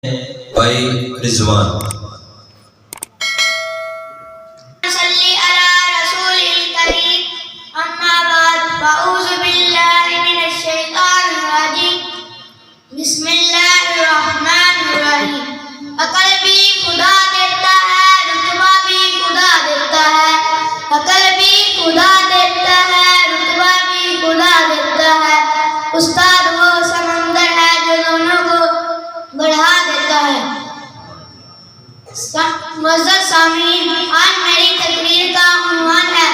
بھائی رضوان صلی علی رسول الکریم اما بعد فاعوذ باللہ من الشیطان الرجیم بسم اللہ الرحمن الرحیم عقل بھی خدا دیتا ہے رتبہ بھی خدا دیتا ہے عقل بھی خدا دیتا ہے رتبہ بھی خدا دیتا ہے استاد وہ سمندر ہے جو دونوں کو بڑھا دیتا ہے۔ معزز سامعین، آج میری تقریر کا عنوان ہے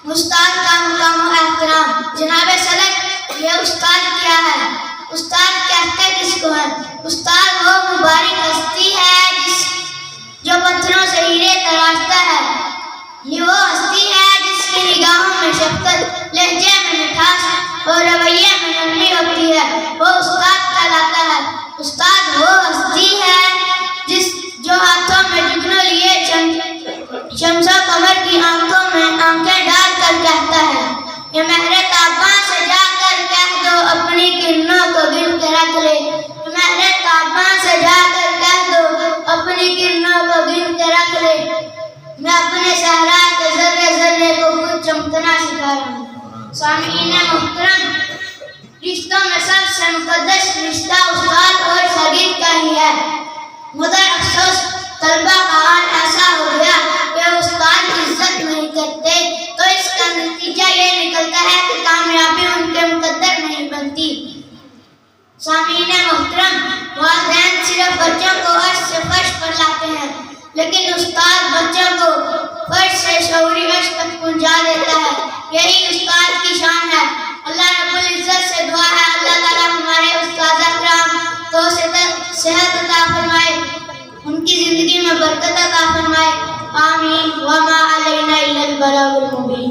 استاد کا مقام و احترام۔ جناب صدر، یہ استاد کیا ہے؟ استاد کہتے کس کو ہے؟ استاد وہ مبارک ہستی ہے جو پتھروں سے ہیرے تراشتا ہے۔ یہ وہ ہستی ہے جس کی نگاہوں میں شفقت، لہجے میں مٹھاس اور رویے میں نرمی ہوتی ہے، وہ استاد کہلاتا ہے۔ استاد وہ ہستی ہے جو ہاتھوں میں جگنو لیے شمس و قمر کی آنکھوں میں آنکھیں ڈال کر کہتا ہے، یہ مہر تاباں سے جا کر کہہ دو اپنی کرنوں کو گن کے رکھ لے، یہ مہر تاباں سے جا کر کہہ دو اپنی کرنوں کو گن کے رکھ لے، میں اپنے صحرا کے ذرے ذرے کو خود چمکنا سکھا رہا ہوں۔ سامعین محترم، رشتوں میں سب سے مقدس رشتہ استاد اور شاگرد کا ہی ہے، مگر افسوس طلبہ کا حال ایسا ہو گیا کہ استاد کی عزت نہیں کرتے، تو اس کا نتیجہ یہ نکلتا ہے کہ کامیابی ان کے مقدر نہیں بنتی۔ سامعین محترم، والدین صرف بچوں کو عرش سے فرش پر لاتے ہیں، لیکن استاد بچوں کو فرش سے شعوری عرش تک پہنچا دیتا ہے، یہی استاد کی شان ہے۔ اللہ رب العزت سے دعا ہے اللہ تعالیٰ ہمارے استاد اکرام کو صحت عطا فرمائے، ان کی زندگی میں برکت عطا فرمائے، آمین۔ وما علینا الا البلاغ المبین۔